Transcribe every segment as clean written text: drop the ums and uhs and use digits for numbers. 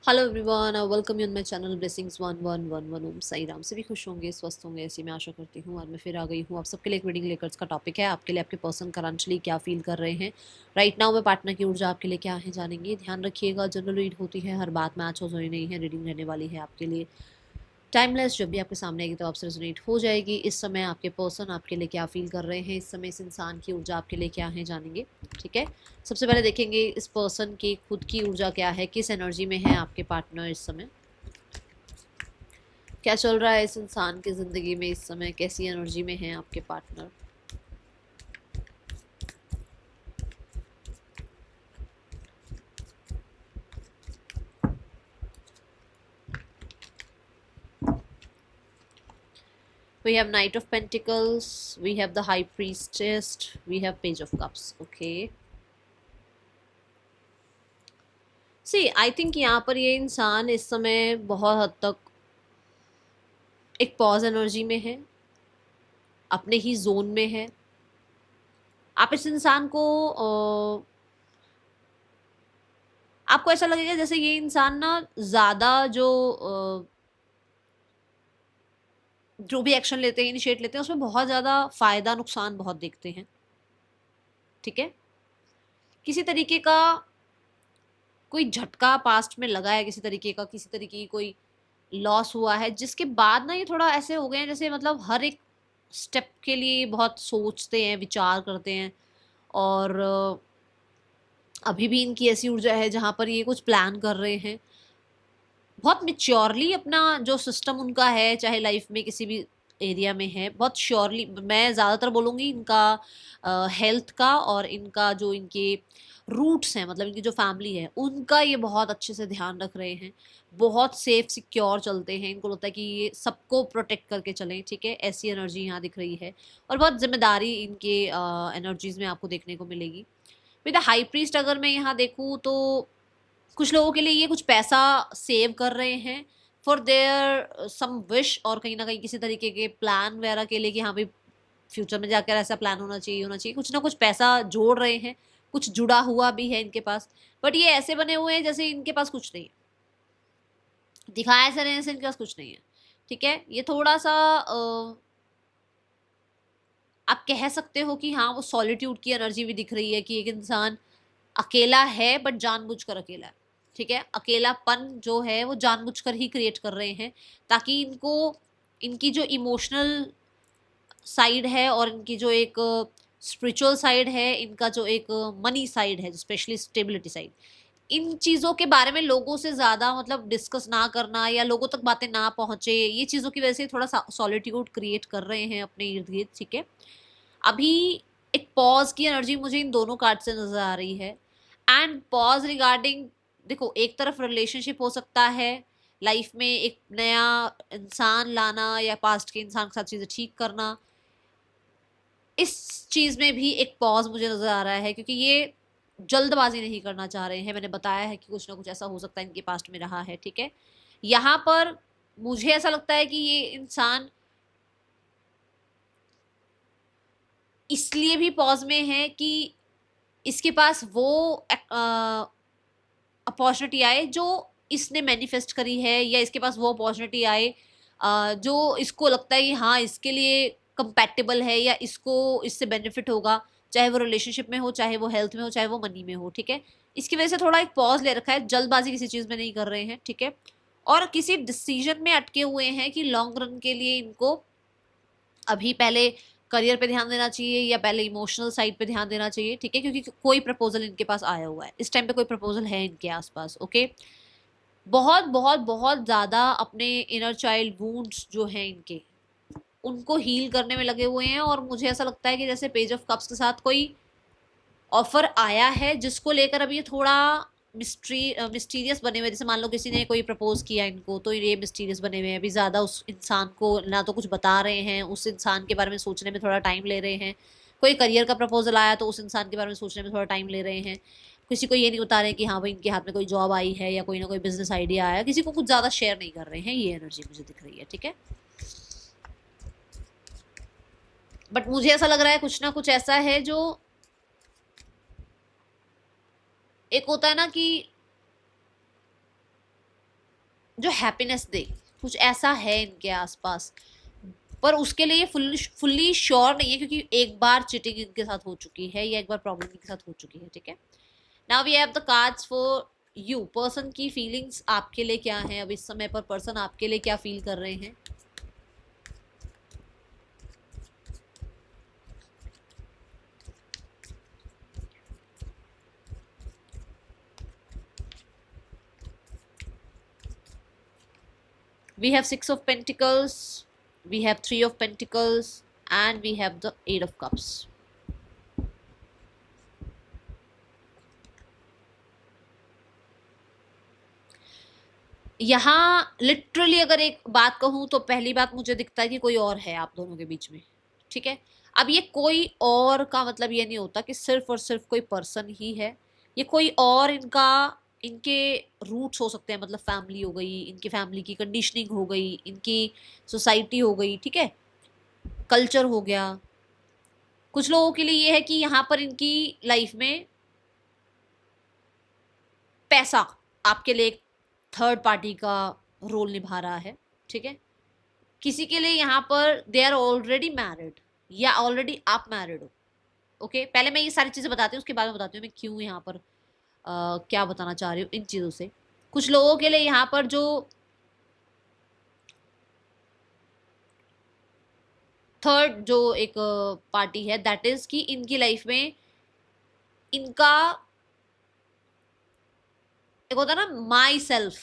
Hello everyone, welcome you on my channel blessings 1111 ओम साई राम। सभी खुश होंगे, स्वस्थ होंगे, ऐसी मैं आशा करती हूँ। और मैं फिर आ गई हूँ आप सबके लिए एक रीडिंग लेकर। इसका टॉपिक है आपके लिए आपके पर्सन करंटली क्या फील कर रहे हैं राइट नाउ में। पार्टनर की ऊर्जा आपके लिए क्या है जानेंगे। ध्यान रखिएगा, जनरल रीड होती है, हर बात मैच हो रही नहीं है। रीडिंग रहने वाली है आपके लिए टाइमलेस। जब भी आपके सामने आएगी तो आपसे रेजोनेट हो जाएगी। इस समय आपके पर्सन आपके लिए क्या फील कर रहे हैं, इस समय इस इंसान की ऊर्जा आपके लिए क्या है जानेंगे। ठीक है, सबसे पहले देखेंगे इस पर्सन की खुद की ऊर्जा क्या है, किस एनर्जी में है आपके पार्टनर इस समय, क्या चल रहा है इस इंसान की ज़िंदगी में इस समय, कैसी एनर्जी में है आपके partner. We have Knight of Pentacles, we have the High Priestess, we have Page of Cups. Okay. See I think यहाँ पर ये इंसान इस समय बहुत हद तक एक पॉज एनर्जी में है, अपने ही जोन में है। आप इस इंसान को आपको ऐसा लगेगा जैसे ये इंसान ना ज़्यादा जो भी एक्शन लेते हैं, इनिशिएट लेते हैं, उसमें बहुत ज़्यादा फ़ायदा नुकसान बहुत देखते हैं। ठीक है, किसी तरीके का कोई झटका पास्ट में लगा है, किसी तरीके का, किसी तरीके की कोई लॉस हुआ है, जिसके बाद ना ये थोड़ा ऐसे हो गए हैं जैसे मतलब हर एक स्टेप के लिए बहुत सोचते हैं, विचार करते हैं। और अभी भी इनकी ऐसी ऊर्जा है जहाँ पर ये कुछ प्लान कर रहे हैं बहुत मिच्योरली। अपना जो सिस्टम उनका है, चाहे लाइफ में किसी भी एरिया में है, बहुत श्योरली। मैं ज़्यादातर बोलूँगी इनका हेल्थ का और इनका जो इनके रूट्स हैं, मतलब इनकी जो फैमिली है उनका ये बहुत अच्छे से ध्यान रख रहे हैं। बहुत सेफ सिक्योर चलते हैं, इनको लगता है कि ये सबको प्रोटेक्ट करके चलें। ठीक है, ऐसी एनर्जी यहाँ दिख रही है और बहुत जिम्मेदारी इनके एनर्जीज में आपको देखने को मिलेगी। विद द हाई प्रीस्ट अगर मैं यहाँ देखूँ तो कुछ लोगों के लिए ये कुछ पैसा सेव कर रहे हैं फॉर देयर सम विश, और कहीं ना कहीं किसी तरीके के प्लान वगैरह के लिए कि हाँ भाई फ्यूचर में जाकर ऐसा प्लान होना चाहिए, होना चाहिए। कुछ ना कुछ पैसा जोड़ रहे हैं, कुछ जुड़ा हुआ भी है इनके पास। बट ये ऐसे बने हुए हैं जैसे इनके पास कुछ नहीं है, दिखाया ऐसे रहे जैसे इनके पास कुछ नहीं है। ठीक है, ये थोड़ा सा आप कह सकते हो कि हाँ वो सॉलिट्यूड की एनर्जी भी दिख रही है कि एक इंसान अकेला है बट जानबूझकर अकेला है। ठीक है, अकेलापन जो है वो जानबूझकर ही क्रिएट कर रहे हैं ताकि इनको इनकी जो इमोशनल साइड है और इनकी जो एक स्पिरिचुअल साइड है, इनका जो एक मनी साइड है, स्पेशली स्टेबिलिटी साइड, इन चीज़ों के बारे में लोगों से ज़्यादा मतलब डिस्कस ना करना या लोगों तक बातें ना पहुंचे, ये चीज़ों की वजह से थोड़ा सॉलिट्यूड क्रिएट कर रहे हैं अपने इर्द गिर्द। ठीक है, अभी एक पॉज की एनर्जी मुझे इन दोनों कार्ड से नजर आ रही है। एंड पॉज रिगार्डिंग, देखो एक तरफ रिलेशनशिप हो सकता है, लाइफ में एक नया इंसान लाना या पास्ट के इंसान के साथ चीज़ें ठीक करना, इस चीज़ में भी एक पॉज मुझे नजर आ रहा है क्योंकि ये जल्दबाजी नहीं करना चाह रहे हैं। मैंने बताया है कि कुछ ना कुछ ऐसा हो सकता है इनके पास्ट में रहा है। ठीक है, यहाँ पर मुझे ऐसा लगता है कि ये इंसान इसलिए भी पॉज में है कि इसके पास वो अपॉर्चुनिटी आए जो इसने मैनिफेस्ट करी है, या इसके पास वो अपॉर्चुनिटी आए जो इसको लगता है कि हाँ इसके लिए कंपैटिबल है या इसको इससे बेनिफिट होगा, चाहे वो रिलेशनशिप में हो, चाहे वो हेल्थ में हो, चाहे वो मनी में हो। ठीक है, इसकी वजह से थोड़ा एक पॉज ले रखा है, जल्दबाजी किसी चीज़ में नहीं कर रहे हैं। ठीक है, और किसी डिसीजन में अटके हुए हैं कि लॉन्ग रन के लिए इनको अभी पहले करियर पे ध्यान देना चाहिए या पहले इमोशनल साइड पे ध्यान देना चाहिए। ठीक है, क्योंकि कोई प्रपोजल इनके पास आया हुआ है, इस टाइम पे कोई प्रपोजल है इनके आसपास। ओके, बहुत बहुत बहुत ज़्यादा अपने इनर चाइल्ड वुंड्स जो हैं इनके, उनको हील करने में लगे हुए हैं। और मुझे ऐसा लगता है कि जैसे पेज ऑफ कप्स के साथ कोई ऑफर आया है जिसको लेकर अभी ये थोड़ा मिस्टीरियस बने हुए। जैसे मान लो किसी ने कोई प्रपोज किया इनको, तो ये मिस्टीरियस बने हुए हैं, अभी ज़्यादा उस इंसान को ना तो कुछ बता रहे हैं, उस इंसान के बारे में सोचने में थोड़ा टाइम ले रहे हैं। कोई करियर का प्रपोजल आया तो उस इंसान के बारे में सोचने में थोड़ा टाइम ले रहे हैं। किसी को ये नहीं बता रहे कि हाँ भाई इनके हाथ में कोई जॉब आई है या कोई ना कोई बिजनेस आइडिया आया, किसी को कुछ ज़्यादा शेयर नहीं कर रहे हैं। ये एनर्जी मुझे दिख रही है। ठीक है, बट मुझे ऐसा लग रहा है कुछ ना कुछ ऐसा है जो, एक होता है ना कि जो हैप्पीनेस दे, कुछ ऐसा है इनके आसपास, पर उसके लिए फुल्ली श्योर नहीं है, क्योंकि एक बार चीटिंग इनके साथ हो चुकी है या एक बार प्रॉब्लम इनके साथ हो चुकी है, ठीक है। Now we have the cards for you. Person की फीलिंग्स आपके लिए क्या है अब इस समय पर, पर्सन आपके लिए क्या फील कर रहे हैं। We have Six of Pentacles, we have Three of Pentacles, and we have the Eight of Cups. यहाँ लिटरली अगर एक बात कहूँ तो पहली बात मुझे दिखता है कि कोई और है आप दोनों के बीच में, ठीक है। अब ये कोई और का मतलब ये नहीं होता कि सिर्फ और सिर्फ कोई पर्सन ही है, ये कोई और इनका, इनके रूट्स हो सकते हैं, मतलब फैमिली हो गई, इनकी फैमिली की कंडीशनिंग हो गई, इनकी सोसाइटी हो गई, ठीक है, कल्चर हो गया। कुछ लोगों के लिए ये है कि यहाँ पर इनकी लाइफ में पैसा आपके लिए एक थर्ड पार्टी का रोल निभा रहा है, ठीक है। किसी के लिए यहाँ पर दे आर ऑलरेडी मैरिड या ऑलरेडी आप मैरिड हो, ओके। पहले मैं ये सारी चीज़ें बताती हूँ, उसके बाद में बताती हूँ मैं क्यों यहाँ पर क्या बताना चाह रही हूँ इन चीज़ों से। कुछ लोगों के लिए यहाँ पर जो थर्ड जो एक पार्टी है, दैट इज कि इनकी लाइफ में इनका एक होता है ना माई सेल्फ,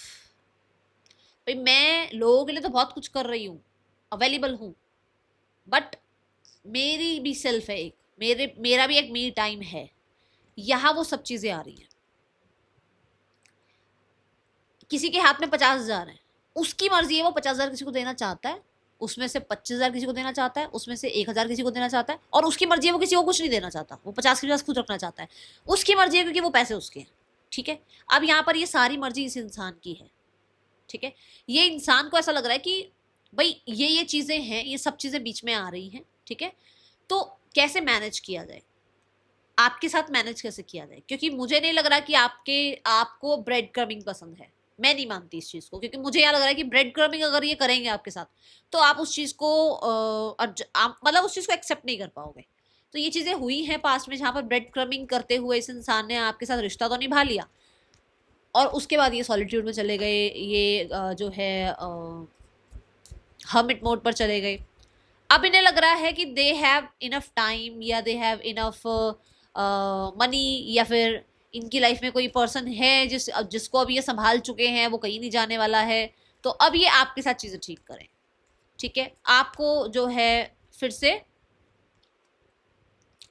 भाई मैं लोगों के लिए तो बहुत कुछ कर रही हूँ, अवेलेबल हूँ, बट मेरी भी सेल्फ है एक, मेरा भी एक मी टाइम है, यहाँ वो सब चीज़ें आ रही हैं। किसी के हाथ में 50,000 है, उसकी मर्जी है, वो 50,000 किसी को देना चाहता है, उसमें से 25,000 किसी को देना चाहता है, उसमें से 1,000 किसी को देना चाहता है, और उसकी मर्जी है वो किसी को कुछ नहीं देना चाहता, वो 50 के 50 खुद रखना चाहता है, उसकी मर्जी है क्योंकि वो पैसे उसके हैं, ठीक है। अब यहाँ पर ये सारी मर्जी इस इंसान की है, ठीक है। ये इंसान को ऐसा लग रहा है कि भाई ये चीज़ें हैं, ये सब चीज़ें बीच में आ रही हैं, ठीक है, तो कैसे मैनेज किया जाए, आपके साथ मैनेज कैसे किया जाए, क्योंकि मुझे नहीं लग रहा कि आपको ब्रेड क्रमिंग पसंद है, मैं नहीं मानती इस चीज़ को, क्योंकि मुझे यहाँ लग रहा है कि ब्रेड क्रमिंग अगर ये करेंगे आपके साथ तो आप उस चीज़ को मतलब उस चीज़ को एक्सेप्ट नहीं कर पाओगे। तो ये चीज़ें हुई हैं पास्ट में, जहाँ पर ब्रेड क्रमिंग करते हुए इस इंसान ने आपके साथ रिश्ता तो निभा लिया, और उसके बाद ये सॉलिट्यूड में चले गए, ये जो है हर्मिट मोड पर चले गए। अब इन्हें लग रहा है कि दे हैव इनफ टाइम या दे हैव इनफ मनी, या फिर इनकी लाइफ में कोई पर्सन है जिसको अब ये संभाल चुके हैं, वो कहीं नहीं जाने वाला है, तो अब ये आपके साथ चीज़ें ठीक करें, ठीक है। आपको जो है फिर से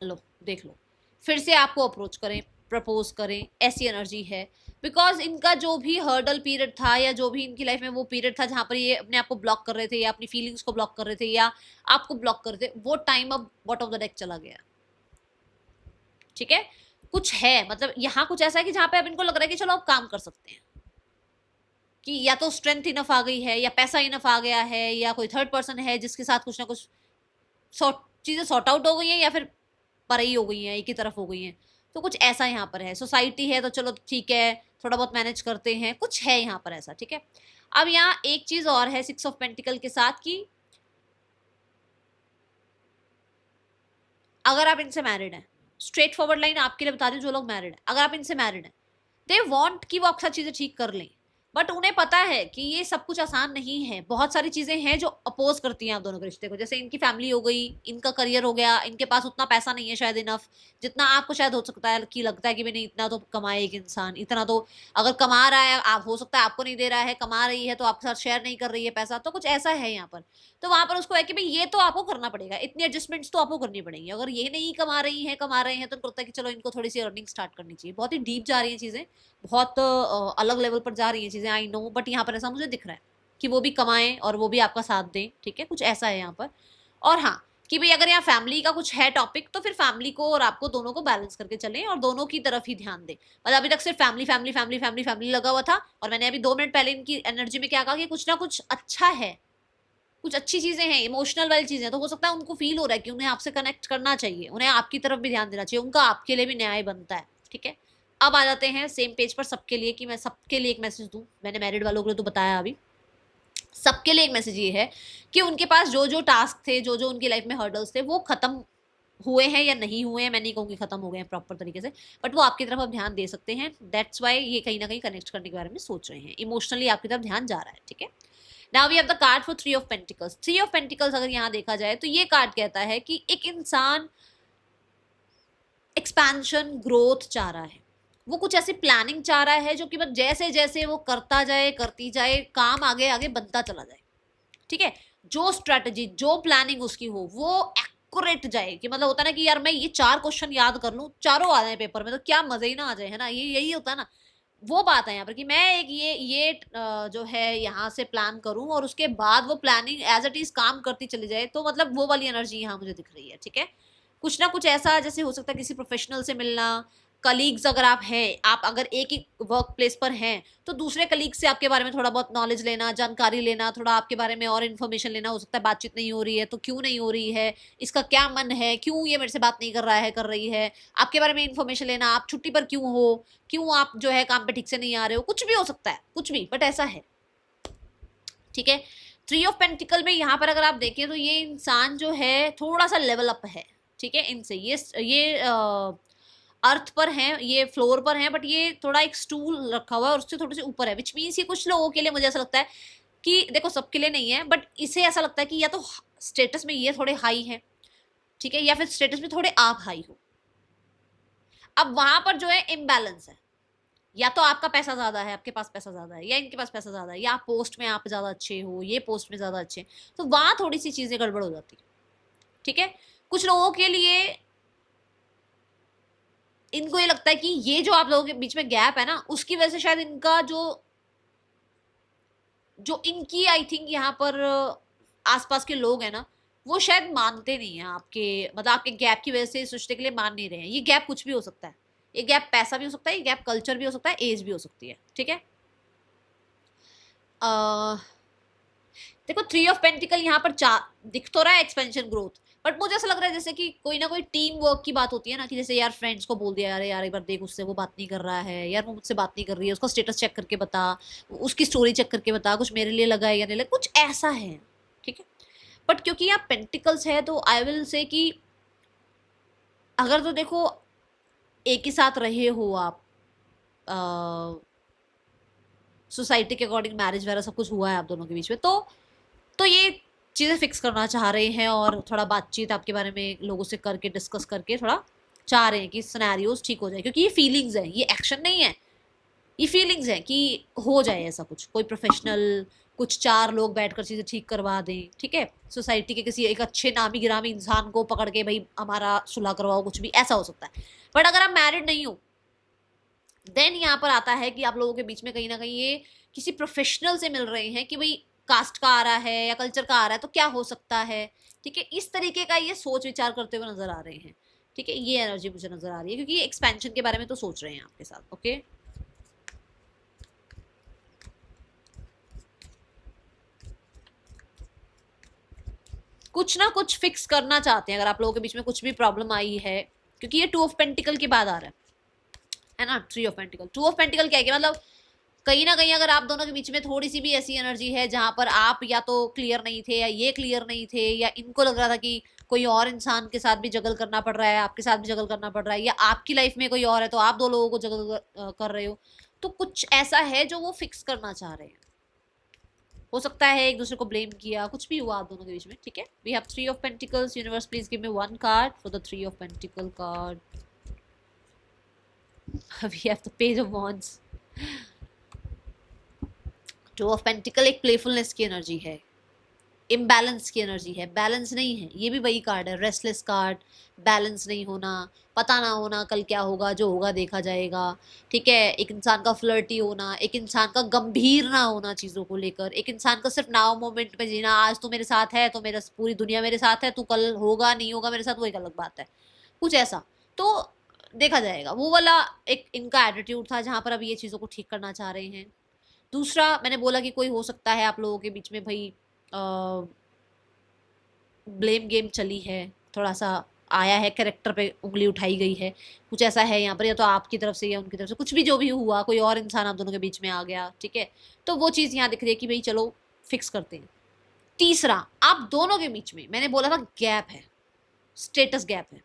लो देख लो, फिर से आपको अप्रोच करें, प्रपोज करें, ऐसी एनर्जी है। बिकॉज इनका जो भी हर्डल पीरियड था, या जो भी इनकी लाइफ में वो पीरियड था जहाँ पर ये अपने आप को ब्लॉक कर रहे थे, या अपनी फीलिंग्स को ब्लॉक कर रहे थे, या आपको ब्लॉक कर रहे थे, वो टाइम अब बॉटम ऑफ द डेक चला गया, ठीक है। कुछ है, मतलब यहाँ कुछ ऐसा है कि जहाँ पे अब इनको लग रहा है कि चलो अब काम कर सकते हैं, कि या तो स्ट्रेंथ इनफ आ गई है, या पैसा इनफ आ गया है, या कोई थर्ड पर्सन है जिसके साथ कुछ ना कुछ चीज़ें सॉर्ट आउट हो गई हैं, या फिर परई हो गई हैं, एक ही तरफ हो गई हैं, तो कुछ ऐसा यहाँ पर है। सोसाइटी है तो चलो ठीक है, थोड़ा बहुत मैनेज करते हैं, कुछ है यहाँ पर ऐसा, ठीक है। अब यहाँ एक चीज और है सिक्स ऑफ पेंटिकल के साथ, कि अगर आप इनसे मैरिड हैं, स्ट्रेट फॉरवर्ड लाइन आपके लिए बता रही हूँ, जो लोग मैरिड हैं, अगर आप इनसे मैरिड हैं, दे वॉन्ट कि वो अक्सर चीजें ठीक कर लें, बट उन्हें पता है कि ये सब कुछ आसान नहीं है, बहुत सारी चीजें हैं जो अपोज करती हैं आप दोनों के रिश्ते को, जैसे इनकी फैमिली हो गई, इनका करियर हो गया, इनके पास उतना पैसा नहीं है शायद इनफ, जितना आपको शायद हो सकता है कि लगता है कि नहीं इतना तो कमाए एक इंसान, इतना तो अगर कमा रहा है, आप हो सकता है आपको नहीं दे रहा है, कमा रही है तो आपके साथ शेयर नहीं कर रही है पैसा, तो कुछ ऐसा है यहाँ पर। तो वहां पर उसको है कि भाई ये तो आपको करना पड़ेगा, इतनी एडजस्टमेंट्स तो आपको करनी पड़ेगी, अगर ये नहीं कमा रही है, कमा रहे हैं, तो लगता है कि चलो इनको थोड़ी सी अर्निंग स्टार्ट करनी चाहिए। बहुत ही डीप जा रही है चीजें, बहुत अलग लेवल पर जा रही हैं चीज़ें, आई नो, बट यहाँ पर ऐसा मुझे दिख रहा है कि वो भी कमाएं और वो भी आपका साथ दें, ठीक है, कुछ ऐसा है यहाँ पर। और हाँ, कि भाई अगर यहाँ फैमिली का कुछ है टॉपिक, तो फिर फैमिली को और आपको दोनों को बैलेंस करके चलें और दोनों की तरफ ही ध्यान दें। मतलब अभी तक सिर्फ family family family family family लगा हुआ था, और मैंने अभी 2 मिनट पहले इनकी एनर्जी में क्या कहा कि कुछ ना कुछ अच्छा है, कुछ अच्छी चीजें हैं, इमोशनल वाली चीजें, तो हो सकता है उनको फील हो रहा है कि उन्हें आपसे कनेक्ट करना चाहिए, उन्हें आपकी तरफ भी ध्यान देना चाहिए, उनका आपके लिए भी न्याय बनता है, ठीक है। अब आ जाते हैं सेम पेज पर सबके लिए, कि मैं सबके लिए एक मैसेज दूं। मैंने मैरिड वालों के लिए तो बताया अभी, सबके लिए एक मैसेज ये है कि उनके पास जो जो टास्क थे, जो जो उनकी लाइफ में हर्डल्स थे, वो खत्म हुए हैं या नहीं हुए हैं, मैं नहीं कहूँगी खत्म हो गए हैं प्रॉपर तरीके से, बट वो आपकी तरफ अब ध्यान दे सकते हैं। दैट्स वाई ये कहीं ना कहीं कनेक्ट करने के बारे में सोच रहे हैं, इमोशनली आपकी तरफ ध्यान जा रहा है, ठीक है। Now we have the card for three of pentacles. Three of pentacles अगर यहाँ देखा जाए तो ये कार्ड कहता है कि एक इंसान एक्सपेंशन, ग्रोथ चाह रहा है, वो कुछ ऐसी प्लानिंग चाह रहा है जो कि बस जैसे जैसे वो करता जाए, करती जाए, काम आगे आगे बनता चला जाए, ठीक है। जो स्ट्रेटजी, जो प्लानिंग उसकी हो वो एक्यूरेट जाए, कि मतलब होता है ना कि यार मैं ये 4 क्वेश्चन याद कर लूं, चारों आ जाए पेपर में तो क्या मजे ही ना आ जाए, है ना, ये यही होता है ना। वो बात है यहाँ पर कि मैं एक ये जो है यहाँ से प्लान करूं और उसके बाद वो प्लानिंग एज इट इज काम करती चली जाए, तो मतलब वो वाली एनर्जी यहाँ मुझे दिख रही है, ठीक है। कुछ ना कुछ ऐसा, जैसे हो सकता है किसी प्रोफेशनल से मिलना, कलीग्स अगर आप हैं, आप अगर एक ही वर्क प्लेस पर हैं तो दूसरे कलीग से आपके बारे में थोड़ा बहुत नॉलेज लेना, जानकारी लेना, थोड़ा आपके बारे में और इन्फॉर्मेशन लेना। हो सकता है बातचीत नहीं हो रही है तो क्यों नहीं हो रही है, इसका क्या मन है, क्यों ये मेरे से बात नहीं कर रहा है, कर रही है, आपके बारे में इन्फॉर्मेशन लेना, आप छुट्टी पर क्यों हो, क्यों आप जो है काम पे ठीक से नहीं आ रहे हो, कुछ भी हो सकता है, कुछ भी, बट ऐसा है, ठीक है। थ्री ऑफ पेंटिकल में यहाँ पर अगर आप देखें तो ये इंसान जो है थोड़ा सा लेवल अप है, ठीक है, इनसे। ये अर्थ पर हैं, ये फ्लोर पर हैं, बट ये थोड़ा एक स्टूल रखा हुआ है और उससे थोड़े से ऊपर है, विच मीन्स ये कुछ लोगों के लिए मुझे ऐसा लगता है कि, देखो सबके लिए नहीं है, बट इसे ऐसा लगता है कि या तो स्टेटस में ये थोड़े हाई है, ठीक है, या फिर स्टेटस में थोड़े आप हाई हो। अब वहां पर जो है इम्बैलेंस है, या तो आपका पैसा ज्यादा है, आपके पास पैसा ज्यादा है, या इनके पास पैसा ज्यादा है, या आप पोस्ट में आप ज्यादा अच्छे हो, ये पोस्ट में ज्यादा अच्छे, तो वहां थोड़ी सी चीजें गड़बड़ हो जाती है, ठीक है। कुछ लोगों के लिए इनको ये लगता है कि ये जो आप लोगों के बीच में गैप है ना, उसकी वजह से शायद इनका जो जो इनकी आई थिंक यहाँ पर आसपास के लोग हैं ना, वो शायद मानते नहीं है आपके, मतलब आपके गैप की वजह से सोचने के लिए मान नहीं रहे हैं। ये गैप कुछ भी हो सकता है, ये गैप पैसा भी हो सकता है, ये गैप कल्चर भी हो सकता है, एज भी हो सकती है, ठीक है। देखो थ्री ऑफ पेंटिकल यहाँ पर दिख तो रहा है एक्सपेंशन, ग्रोथ, बट मुझे ऐसा लग रहा है जैसे कि कोई ना कोई टीम वर्क की बात होती है ना, कि जैसे यार फ्रेंड्स को बोल दिया, यार यार एक बार देख उससे वो बात नहीं कर रहा है, यार वो मुझसे बात नहीं कर रही है, उसका स्टेटस चेक करके बता, उसकी स्टोरी चेक करके बता, कुछ मेरे लिए लगा है या नहीं लगा, कुछ ऐसा है, ठीक है। बट क्योंकि यहाँ पेंटिकल्स है तो आई विल से कि अगर तो देखो एक ही साथ रहे हो आप, सोसाइटी के अकॉर्डिंग मैरिज वगैरह सब कुछ हुआ है आप दोनों के बीच में, तो ये चीज़ें फिक्स करना चाह रहे हैं और थोड़ा बातचीत आपके बारे में लोगों से करके, डिस्कस करके थोड़ा चाह रहे हैं कि सिनेरियोज ठीक हो जाए, क्योंकि ये फीलिंग्स है, ये एक्शन नहीं है, ये फीलिंग्स है कि हो जाए ऐसा कुछ, कोई प्रोफेशनल, कुछ 4 लोग बैठकर चीज़ें ठीक करवा दें, ठीक है। सोसाइटी के किसी एक अच्छे नामी गिरामी इंसान को पकड़ के भाई हमारा सुलह करवाओ, कुछ भी ऐसा हो सकता है। बट अगर आप मैरिड नहीं हो देन यहाँ पर आता है कि आप लोगों के बीच में कहीं ना कहीं ये किसी प्रोफेशनल से मिल रहे हैं कि भाई कास्ट का आ रहा है या कल्चर का आ रहा है तो क्या हो सकता है, ठीक है। इस तरीके का ये सोच विचार करते हुए नजर आ रहे हैं, ठीक है। ये एनर्जी मुझे नजर आ रही है क्योंकि ये एक्सपेंशन के बारे में तो सोच रहे हैं आपके साथ, ओके। कुछ ना कुछ फिक्स करना चाहते हैं अगर आप लोगों के बीच में कुछ भी प्रॉब्लम आई है, क्योंकि ये 2 ऑफ पेंटिकल के बाद आ रहा है ना, 3 ऑफ पेंटिकल। 2 ऑफ पेंटिकल क्या है कि मतलब कहीं ना कहीं अगर आप दोनों के बीच में थोड़ी सी भी ऐसी एनर्जी है जहां पर आप या तो क्लियर नहीं थे या ये क्लियर नहीं थे, या इनको लग रहा था कि कोई और इंसान के साथ भी जगल करना पड़ रहा है, आपके साथ भी जगल करना पड़ रहा है, या आपकी लाइफ में कोई और है तो आप 2 लोगों को जगल कर रहे हो, तो कुछ ऐसा है जो वो फिक्स करना चाह रहे हैं। हो सकता है एक दूसरे को ब्लेम किया, कुछ भी हुआ आप दोनों के बीच में, ठीक है। We have 3 of pentacles. Universe please give me 1 card for the 3 of pentacle card. We have the page of wands. 2 of pentacle एक प्लेफुलनेस की एनर्जी है, इम्बैलेंस की एनर्जी है, बैलेंस नहीं है। ये भी वही कार्ड है, रेस्टलेस कार्ड, बैलेंस नहीं होना, पता ना होना कल क्या होगा, जो होगा देखा जाएगा, ठीक है। एक इंसान का फ्लर्टी होना, एक इंसान का गंभीर ना होना चीज़ों को लेकर, एक इंसान का सिर्फ नाउ मोमेंट में जीना, आज तो मेरे साथ है तो मेरा पूरी दुनिया मेरे साथ है, तो कल होगा नहीं होगा मेरे साथ वो एक अलग बात है, कुछ ऐसा। तो देखा जाएगा, वो वाला एक इनका एटीट्यूड था जहाँ पर अब ये चीज़ों को ठीक करना चाह रहे हैं। दूसरा मैंने बोला कि कोई हो सकता है आप लोगों के बीच में भाई ब्लेम गेम चली है, थोड़ा सा आया है, कैरेक्टर पे उंगली उठाई गई है, कुछ ऐसा है यहाँ पर, या तो आपकी तरफ से या उनकी तरफ से, कुछ भी जो भी हुआ, कोई और इंसान आप दोनों के बीच में आ गया, ठीक है, तो वो चीज़ यहाँ दिख रही है कि भाई चलो फिक्स करते हैं। तीसरा, आप दोनों के बीच में मैंने बोला था गैप है, स्टेटस गैप है,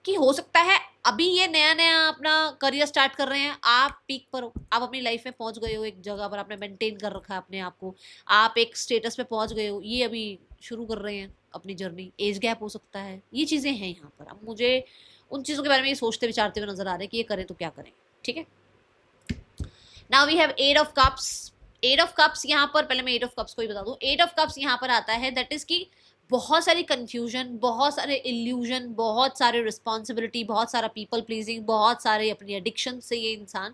कि हो सकता है अभी ये नया नया अपना करियर स्टार्ट कर रहे हैं, आप पीक पर हो, आप अपनी लाइफ में पहुंच गए हो, एक जगह पर आपने मेंटेन कर रखा है अपने आप को, आप एक स्टेटस पे पहुंच गए हो, ये अभी शुरू कर रहे हैं अपनी जर्नी, एज गैप हो सकता है, ये चीज़ें हैं यहाँ पर। अब मुझे उन चीज़ों के बारे में ये सोचते विचारते हुए नजर आ रहे हैं कि ये करें तो क्या करें, ठीक है। Now we have eight of cups. Eight of cups यहाँ पर, पहले मैं एट ऑफ कप्स को ही बता दूं, एट ऑफ कप्स यहाँ पर आता है दैट इज की बहुत सारी कंफ्यूजन, बहुत सारे इल्यूजन, बहुत सारे रिस्पॉन्सिबिलिटी, बहुत सारा पीपल प्लीजिंग, बहुत सारे अपनी एडिक्शन से ये इंसान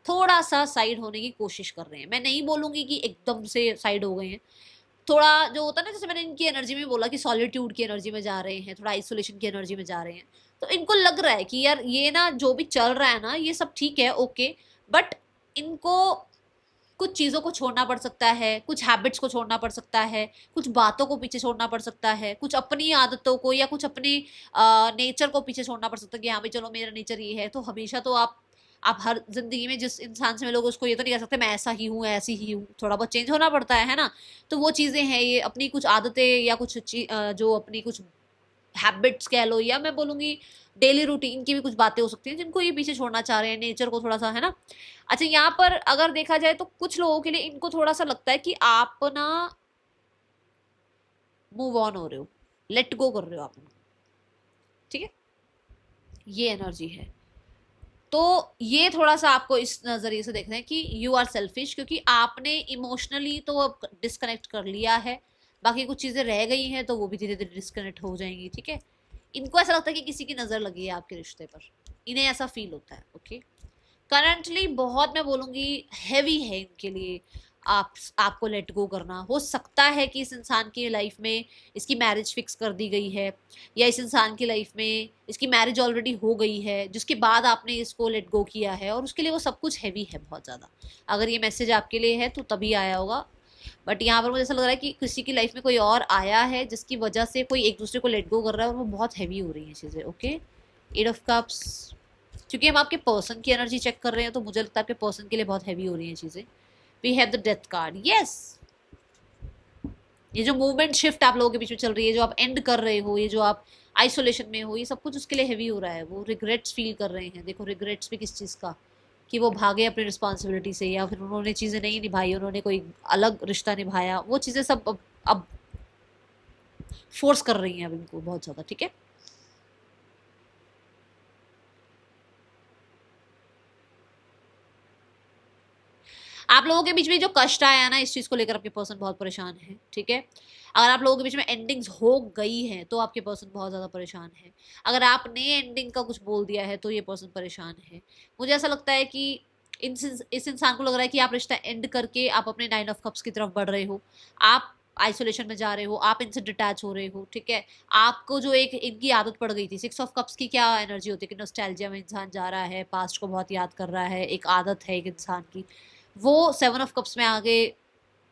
थोड़ा सा साइड होने की कोशिश कर रहे हैं। मैं नहीं बोलूंगी कि एकदम से साइड हो गए हैं, थोड़ा जो होता है ना, जैसे मैंने इनकी एनर्जी में बोला कि सॉलिट्यूड की एनर्जी में जा रहे हैं, थोड़ा आइसोलेशन की एनर्जी में जा रहे हैं, तो इनको लग रहा है कि यार ये ना जो भी चल रहा है ना ये सब ठीक है, ओके, बट इनको कुछ चीज़ों को छोड़ना पड़ सकता है, कुछ हैबिट्स को छोड़ना पड़ सकता है, कुछ बातों को पीछे छोड़ना पड़ सकता है, कुछ अपनी आदतों को या कुछ अपने नेचर को पीछे छोड़ना पड़ सकता है कि हाँ भाई चलो मेरा नेचर ये है। तो हमेशा तो आप हर जिंदगी में जिस इंसान से मिलोगे उसको ये तो नहीं कह सकते मैं ऐसा ही हूँ, ऐसी ही हूँ, थोड़ा बहुत चेंज होना पड़ता है ना। तो वो चीज़ें हैं, ये अपनी कुछ आदतें या कुछ जो अपनी कुछ हैबिट्स कह लो, या मैं बोलूँगी डेली रूटीन की भी कुछ बातें हो सकती हैं जिनको ये पीछे छोड़ना चाह रहे हैं, नेचर को थोड़ा सा, है ना। अच्छा, यहाँ पर अगर देखा जाए तो कुछ लोगों के लिए इनको थोड़ा सा लगता है कि आप ना मूव ऑन हो रहे हो, लेट गो कर रहे हो आप, ठीक है, ये एनर्जी है। तो ये थोड़ा सा आपको इस नजरिए से देखना है कि यू आर सेल्फिश, क्योंकि आपने इमोशनली तो अब डिस्कनेक्ट कर लिया है, बाकी कुछ चीजें रह गई हैं तो वो भी धीरे धीरे डिस्कनेक्ट हो जाएंगी, ठीक है। इनको ऐसा लगता है कि किसी की नजर लगी है आपके रिश्ते पर, इन्हें ऐसा फील होता है, ओके। करंटली बहुत, मैं बोलूंगी हैवी है इनके लिए आपको लेट गो करना। हो सकता है कि इस इंसान की लाइफ में इसकी मैरिज फिक्स कर दी गई है, या इस इंसान की लाइफ में इसकी मैरिज ऑलरेडी हो गई है जिसके बाद आपने इसको लेट गो किया है, और उसके लिए वो सब कुछ हैवी है बहुत ज़्यादा। अगर ये मैसेज आपके लिए है तो तभी आया होगा, बट यहाँ पर मुझे ऐसा लग रहा है कि किसी की लाइफ में कोई और आया है जिसकी वजह से कोई एक दूसरे को लेट गो कर रहा है, और वो बहुत हैवी हो रही है चीज़ें, ओके। एट ऑफ कप्स, क्योंकि हम आपके पर्सन की एनर्जी चेक कर रहे हैं तो मुझे लगता है आपके पर्सन के लिए बहुत हैवी हो रही हैं चीज़ें। We have the death card, yes. ये जो मूवमेंट शिफ्ट आप लोगों के बीच में चल रही है, जो आप एंड कर रहे हो, ये जो आप आइसोलेशन में हो, ये सब कुछ उसके लिए हैवी हो रहा है। वो रिग्रेट्स फील कर रहे हैं। देखो रिग्रेट्स भी किस चीज़ का, कि वो भागे अपनी रिस्पॉन्सिबिलिटी से, या फिर उन्होंने चीज़ें नहीं निभाई, उन्होंने कोई अलग रिश्ता निभाया, वो चीज़ें सब अब फोर्स कर रही हैं अब इनको बहुत ज़्यादा, ठीक है। आप लोगों के बीच में जो कष्ट आया ना, इस चीज को लेकर आपके पर्सन बहुत परेशान है, ठीक है। अगर आप लोगों के बीच में एंडिंग्स हो गई है तो आपके पर्सन बहुत ज्यादा परेशान है। अगर आपने एंडिंग का कुछ बोल दिया है तो ये पर्सन परेशान है। मुझे ऐसा लगता है कि इस इंसान को लग रहा है कि आप रिश्ता एंड करके आप अपने नाइन ऑफ कप्स की तरफ बढ़ रहे हो, आप आइसोलेशन में जा रहे हो, आप इनसे डिटैच हो रहे हो, ठीक है। आपको जो एक इनकी आदत पड़ गई थी, सिक्स ऑफ कप्स की क्या एनर्जी होती है कि नॉस्टैल्जिया में इंसान जा रहा है, पास्ट को बहुत याद कर रहा है, एक आदत है एक इंसान की, वो सेवन ऑफ कप्स में आगे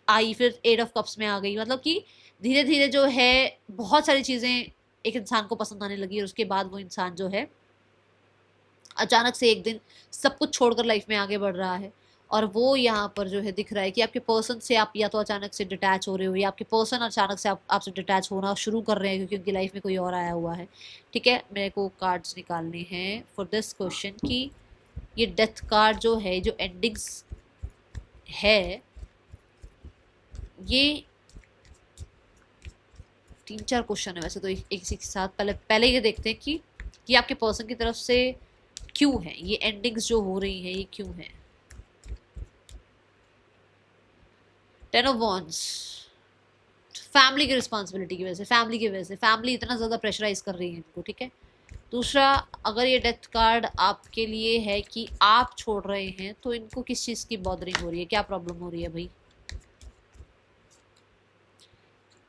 आई, फिर एट ऑफ कप्स में आ गई। मतलब कि धीरे धीरे जो है बहुत सारी चीज़ें एक इंसान को पसंद आने लगी, और उसके बाद वो इंसान जो है अचानक से एक दिन सब कुछ छोड़कर लाइफ में आगे बढ़ रहा है। और वो यहाँ पर जो है दिख रहा है कि आपके पर्सन से आप या तो अचानक से डिटैच हो रहे हो, या आपके पर्सन अचानक से आपसे डिटैच होना शुरू कर रहे हैं क्योंकि उनकी लाइफ में कोई और आया हुआ है, ठीक है। मेरे को कार्ड्स निकालने हैं फॉर दिस क्वेश्चन कि ये डेथ कार्ड जो है, जो एंडिंग्स है, ये 3-4 क्वेश्चन है वैसे तो एक इसी के साथ। पहले ये देखते हैं कि आपके पर्सन की तरफ से क्यों है ये एंडिंग्स जो हो रही है, ये क्यों है। 10 ऑफ वॉन्ड्स, फैमिली की रिस्पॉन्सिबिलिटी की वजह से, फैमिली इतना ज़्यादा प्रेशराइज कर रही है इनको, ठीक है। दूसरा, अगर ये डेथ कार्ड आपके लिए है कि आप छोड़ रहे हैं तो इनको किस चीज़ की बॉदरिंग हो रही है, क्या प्रॉब्लम हो रही है भाई,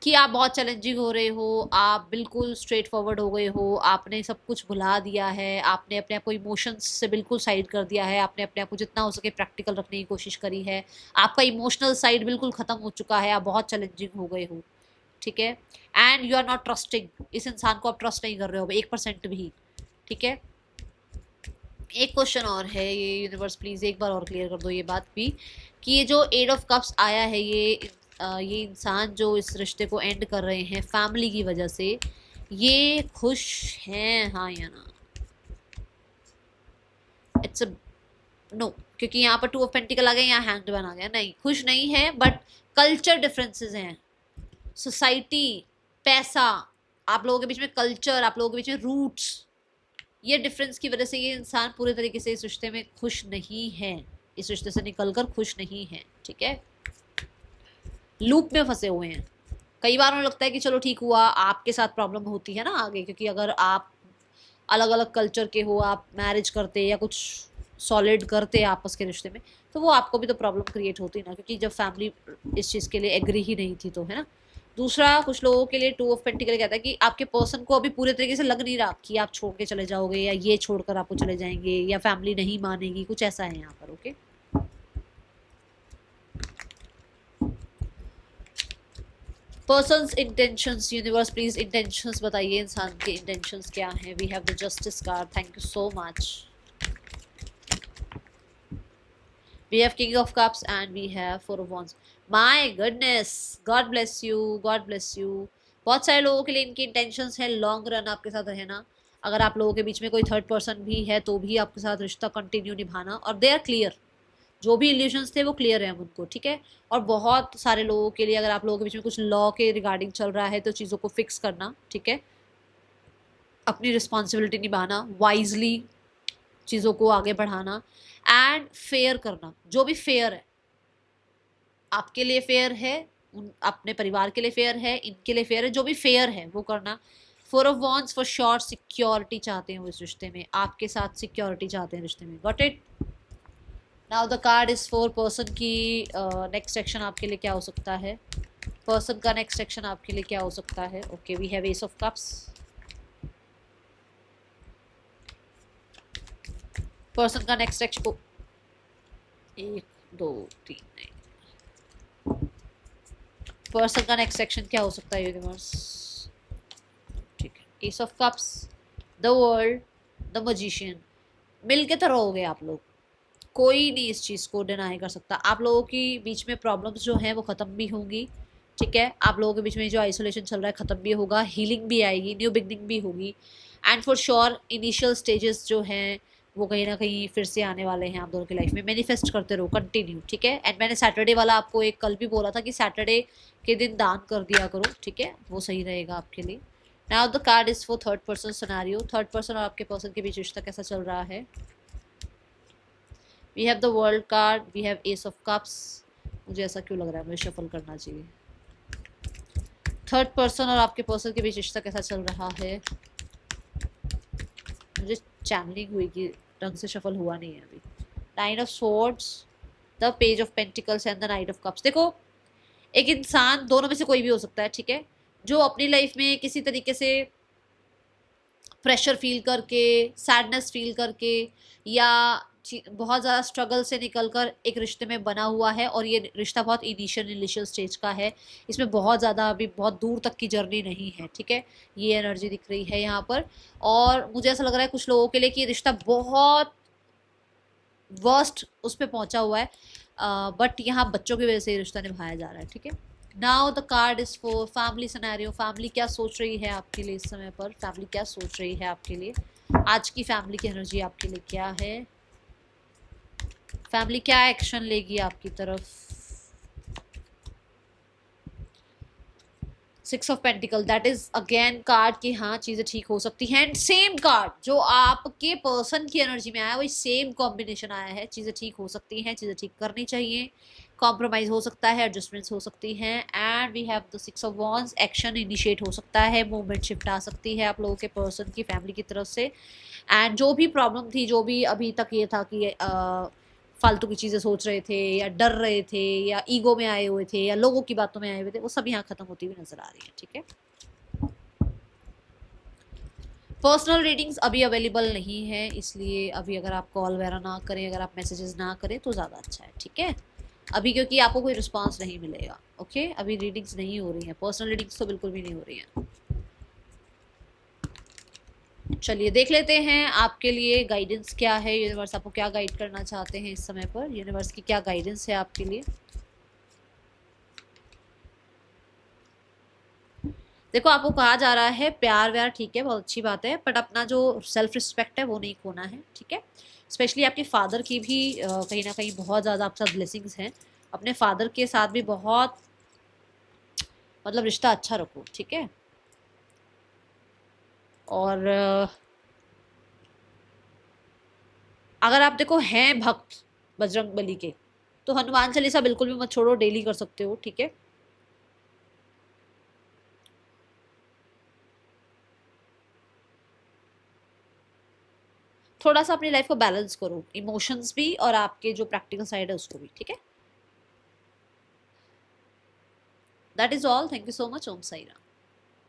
कि आप बहुत चैलेंजिंग हो रहे हो, आप बिल्कुल स्ट्रेट फॉरवर्ड हो गए हो, आपने सब कुछ भुला दिया है, आपने अपने आप को इमोशंस से बिल्कुल साइड कर दिया है, आपने अपने आप को जितना हो सके प्रैक्टिकल रखने की कोशिश करी है, आपका इमोशनल साइड बिल्कुल ख़त्म हो चुका है, आप बहुत चैलेंजिंग हो गए हो, ठीक है, and you are not trusting, इस इंसान को आप ट्रस्ट नहीं कर रहे हो 1% भी, ठीक है। एक क्वेश्चन और है, ये यूनिवर्स प्लीज एक बार और क्लियर कर दो ये बात भी, कि ये जो 8 ऑफ कप्स आया है, ये इंसान जो इस रिश्ते को एंड कर रहे हैं फैमिली की वजह से, ये खुश हैं हाँ या ना? इट्स नो, क्योंकि यहाँ पर 2 ऑफ पेंटिकल आ गए, यहाँ हैंग्ड मैन आ गया, नहीं खुश नहीं है, बट कल्चर डिफरेंसेस हैं, सोसाइटी, पैसा, आप लोगों के बीच में कल्चर, आप लोगों के बीच में रूट्स, ये डिफरेंस की वजह से ये इंसान पूरे तरीके से इस रिश्ते में खुश नहीं है, इस रिश्ते से निकलकर खुश नहीं है, ठीक है, लूप में फंसे हुए हैं। कई बार उन्हें लगता है कि चलो ठीक हुआ, आपके साथ प्रॉब्लम होती है ना आगे, क्योंकि अगर आप अलग अलग कल्चर के हो, आप मैरिज करते या कुछ सॉलिड करते आपस के रिश्ते में, तो वो आपको भी तो प्रॉब्लम क्रिएट होती ना, क्योंकि जब फैमिली इस चीज़ के लिए एग्री ही नहीं थी, तो है ना। दूसरा, कुछ लोगों के लिए 2 ऑफ पेंटिकल कहता है कि आपके पर्सन को अभी पूरे तरीके से लग नहीं रहा कि आप छोड़ के चले जाओगे, या ये छोड़कर आपको चले जाएंगे, या फैमिली नहीं मानेगी, कुछ ऐसा है यहाँ पर, okay. Persons intentions, universe please intentions बताइए, इंसान के इंटेंशंस क्या हैं। We have the justice card, thank you so much. We have King of Cups and we have 4 of Wands. My goodness, God bless you, God bless you. बहुत सारे लोगों के लिए इनकी इंटेंशंस है लॉन्ग रन आपके साथ रहना, अगर आप लोगों के बीच में कोई थर्ड पर्सन भी है तो भी आपके साथ रिश्ता कंटिन्यू निभाना, और दे आर क्लियर, जो भी इल्यूशंस थे वो क्लियर है उनको, ठीक है। और बहुत सारे लोगों के लिए अगर आप लोगों के बीच में कुछ लॉ के रिगार्डिंग चल रहा है तो चीज़ों को फिक्स करना, ठीक है, अपनी रिस्पॉन्सिबिलिटी निभाना, वाइजली चीज़ों को आगे बढ़ाना, एंड फेयर करना, जो भी फेयर है आपके लिए फेयर है, अपने परिवार के लिए फेयर है, इनके लिए फेयर है, जो भी फेयर है वो करना। 4 of wands for sure security चाहते हैं वो इस रिश्ते में, आपके साथ सिक्योरिटी चाहते हैं रिश्ते में, got it. Now the card is for person की नेक्स्ट सेक्शन आपके लिए क्या हो सकता है, पर्सन का नेक्स्ट सेक्शन आपके लिए क्या हो सकता है, okay. We have ace of cups, person का नेक्स्ट सेक्शन को 1 2 3 नहीं, पर्सन का नेक्स्ट सेक्शन क्या हो सकता है यूनिवर्स, ठीक है। Ace of cups, the world, the magician, मिल के तो रहोगे आप लोग, कोई नहीं इस चीज़ को डिनाई कर सकता, आप लोगों की बीच में प्रॉब्लम्स जो हैं वो ख़त्म भी होंगी, ठीक है, आप लोगों के बीच में जो आइसोलेशन चल रहा है ख़त्म भी होगा, हीलिंग भी आएगी, न्यू बिगनिंग भी होगी, and for sure initial stages जो हैं वो कहीं ना कहीं फिर से आने वाले हैं आप दोनों की लाइफ में। मैनिफेस्ट करते रहो कंटिन्यू, ठीक है। एंड मैंने सैटरडे वाला आपको एक कल भी बोला था कि सैटरडे के दिन दान कर दिया करो, ठीक है, वो सही रहेगा आपके लिए। Now the card is for third person scenario, third person और आपके पर्सन के बीच रिश्ता कैसा चल रहा है। We have the world card, we have ace of cups, मुझे ऐसा क्यों लग रहा है मुझे शफल करना चाहिए। थर्ड पर्सन और आपके पर्सन के बीच रिश्ता कैसा चल रहा है, मुझे चैनलिंग हुई कि ढंग से शफल हुआ नहीं है अभी। 9 of swords, the page of pentacles and the night of cups. देखो, एक इंसान दोनों में से कोई भी हो सकता है, ठीक है, जो अपनी लाइफ में किसी तरीके से प्रेशर फील करके, सैडनेस फील करके, या बहुत ज़्यादा स्ट्रगल से निकलकर एक रिश्ते में बना हुआ है, और ये रिश्ता बहुत इनिशियल स्टेज का है, इसमें बहुत ज़्यादा अभी बहुत दूर तक की जर्नी नहीं है, ठीक है, ये एनर्जी दिख रही है यहाँ पर। और मुझे ऐसा लग रहा है कुछ लोगों के लिए कि ये रिश्ता बहुत वर्स्ट उस पर पहुँचा हुआ है, बट यहाँ बच्चों की वजह से ये रिश्ता निभाया जा रहा है, ठीक है। Now the card is for family scenario, family क्या सोच रही है आपके लिए इस समय पर, फैमिली क्या सोच रही है आपके लिए, आज की फैमिली की एनर्जी आपके लिए क्या है, फैमिली क्या एक्शन लेगी आपकी तरफ। 6 of pentacle, that is again card कि हाँ चीज़ें ठीक हो सकती हैं, एंड सेम कार्ड जो आपके पर्सन की एनर्जी में आया वही सेम कॉम्बिनेशन आया है, चीज़ें ठीक हो सकती हैं, चीज़ें ठीक करनी चाहिए, कॉम्प्रोमाइज हो सकता है, एडजस्टमेंट्स हो सकती हैं, and we have the 6 of wands, action initiate हो सकता है, मूवमेंट शिफ्ट आ सकती है आप लोगों के पर्सन की फैमिली की तरफ से, एंड जो भी प्रॉब्लम थी, जो भी अभी तक ये था कि फालतू की चीज़ें सोच रहे थे, या डर रहे थे, या ईगो में आए हुए थे, या लोगों की बातों में आए हुए थे, वो सब यहाँ खत्म होती हुई नजर आ रही है, ठीक है। पर्सनल रीडिंग्स अभी अवेलेबल नहीं है, इसलिए अभी अगर आप कॉल वगैरह ना करें, अगर आप मैसेजेस ना करें तो ज़्यादा अच्छा है, ठीक है। अभी, क्योंकि आपको कोई रिस्पॉन्स नहीं मिलेगा। ओके, अभी रीडिंग्स नहीं हो रही हैं, पर्सनल रीडिंग्स तो बिल्कुल भी नहीं हो रही हैं। चलिए देख लेते हैं आपके लिए गाइडेंस क्या है, यूनिवर्स आपको क्या गाइड करना चाहते हैं इस समय पर, यूनिवर्स की क्या गाइडेंस है आपके लिए। देखो, आपको कहा जा रहा है प्यार व्यार ठीक है, बहुत अच्छी बात है, बट अपना जो सेल्फ रिस्पेक्ट है वो नहीं खोना है, ठीक है। स्पेशली आपके फादर की भी कहीं ना कहीं बहुत ज़्यादा आपके साथ ब्लेसिंग्स हैं। अपने फादर के साथ भी बहुत मतलब रिश्ता अच्छा रखो, ठीक है। और अगर आप देखो हैं भक्त बजरंग बली के, तो हनुमान चालीसा बिल्कुल भी मत छोड़ो, डेली कर सकते हो, ठीक है। थोड़ा सा अपनी लाइफ को बैलेंस करो, इमोशंस भी और आपके जो प्रैक्टिकल साइड है उसको भी, ठीक है। That is all, thank you so much, Om Sai Ram.